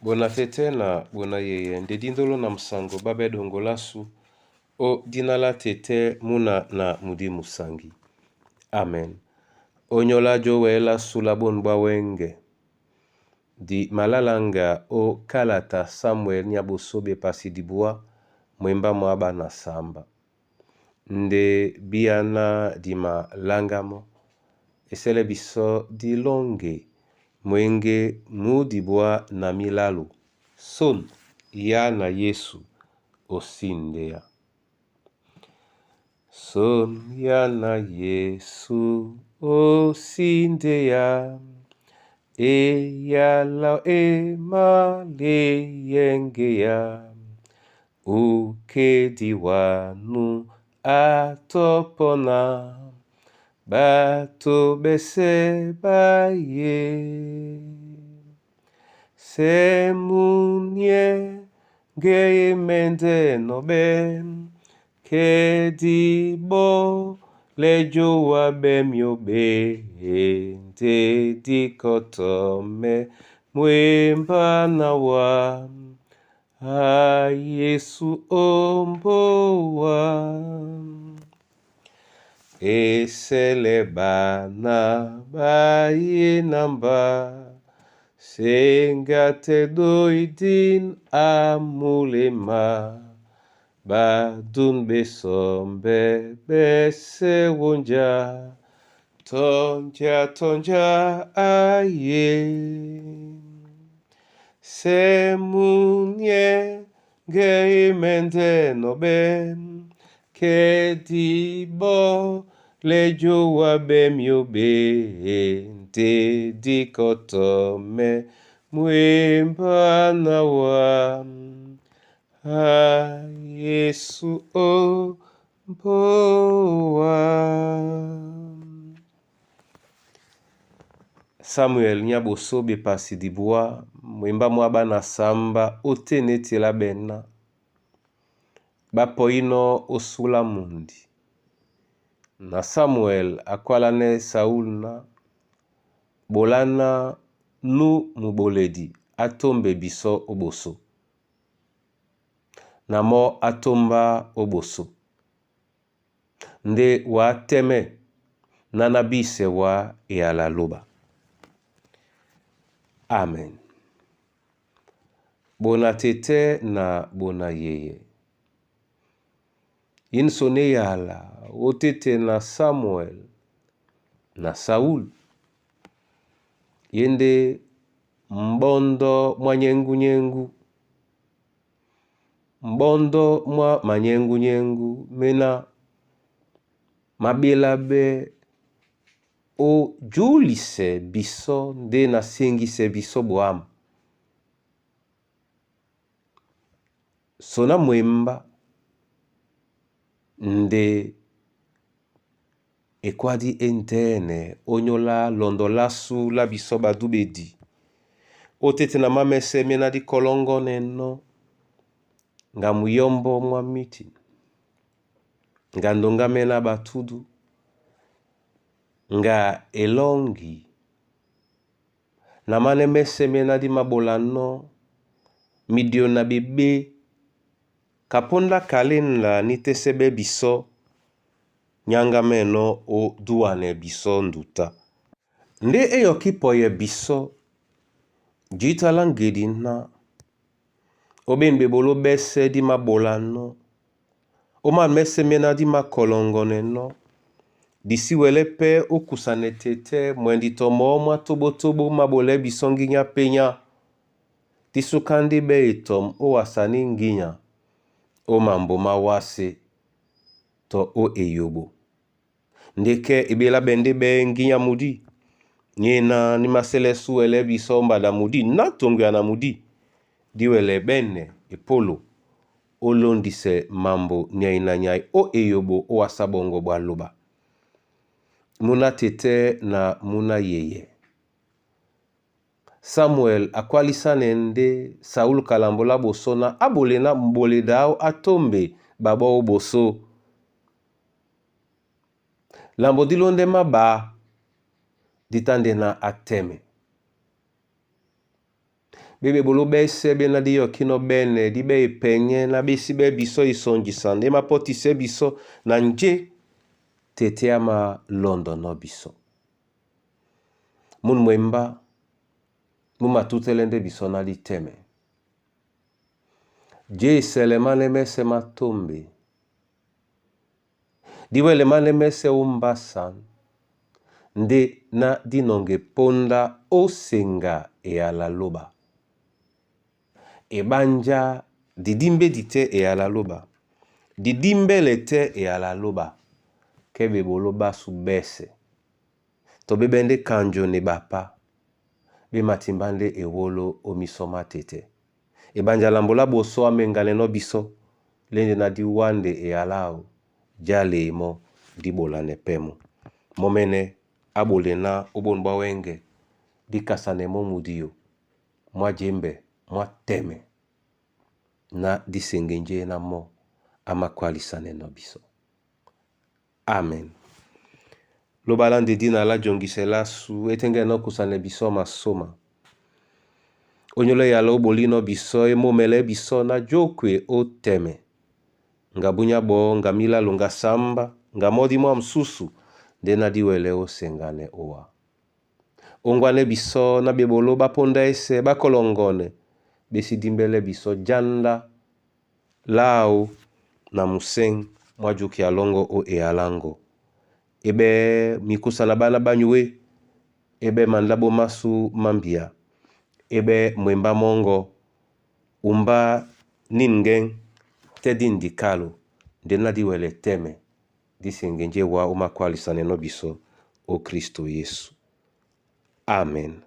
Bona fete na bona yeye ndedindolo na msango babe dongolasu o dinala tete muna na mudi musangi. Amen. Onyola jowela sulabonba wenge. Di malalanga o kalata Samuel nyabosobe pasidibua mwemba mwaba na samba. Nde biana di malangamo esele biso di longe mwenge mudibwa na milalu son ya na Yesu osindea. Son ya na Yesu osindea ya la male yengea ukedi wanu atopona bato bese baye semunye geye mende nobe kedibo lejo wabemyo be ente dikotome mwemba na wa a Yesu omboa eselebana baye namba sengate doidin amulema badun besombe bese wonja tonja aye semunye geimende nobe kedibo lejo wabemyo be ente dikotome mwemba na wa a Yesu omboa. Samuel nyabosobe pasidibua mwemba mwaba na samba otenete la bena bapoino osula mundi na Samuel akwalane Saul na bolana nu muboledi atombe biso oboso namo atomba oboso nde wa teme nanabise wa ealaloba. Amen. Bona tete na bona yeye. Insone yala otete na Samuel na Saul. Yende mbondo mwanyengu mbondo mwa manyengu mena mabilabe o julise biso nde na sengise biso boam. Sona mwemba nde ekwadi entene onyola londolasu la biso badubedi. Otete na mamese mena di kolongo neno nga muyombo mwa miti nga ndonga mena batudu nga elongi na mane mese mena di mabolano midio na bebe kaponda kalenla nitesebe biso nyanga meno o duane biso nduta nde eyo kipoye biso jita langedi na obenbe bolo bese di mabolano oma mese mena di makolongone no disi wele pe okusane tete mwendito mwa tobo mabole biso nginya penya disukandi be itom o wasani nginya o mambo mawase to o eyobo ndeke ibela bende be nginya mudi nyena ni maselesu wele biso mbada mudi na tongu na mudi diwele bene epolo olondise mambo nyai o eyobo o wasabongo bwaloba. Muna tete na muna yeye. Samuel akwalisa nende Saul kalambola boso na abole na mbole dao atombe babo boso. Lambo dilonde maba ditande na ateme. bebe bolo bese be na di yo kino bene di be penye na bisi be biso isonjisande ma poti se biso na nje tete ama London no biso. Mun mwemba muma tutelende biso na li teme. Je selemane mese matombe. Diwe lemane mese umbasan. Nde na dinonge ponda osenga e ala loba. Ebanja didimbe dite e ala loba. Didimbe lete e ala loba. Kebe boloba subese. To bebende kanjo ne bapa. Be matimbande e wolo omisoma tete. Ebanja lambola boso amengale no biso. Lende na di wande e alao. Jale imo di bolane pemo. Momene abole na obonba wenge. Di kasane mo mudio. Mwa jembe. Mwa teme. Na di sengenje na mo. Ama kwalisane no biso. Amen. Lobalande dina la jongisela su etenge no kusane biso masoma. Onyole ya lo bolino biso e momele biso na jokwe o teme. Nga bunya bo, nga mila lunga samba, nga modi mwa msusu, dena diwele o sengane oa. Ongwane biso na bebolo baponda ese bakolongone, besi dimbele biso janda, lao na museng, mwajuki alongo o e alango. Ebe mikusa na bana banyue, ebe mandabo masu mambia, ebe mwemba mongo, umba ningen, tedin dikalo, dena diwele teme, disengenje wa umakwalisane no biso o Kristo Yesu. Amen.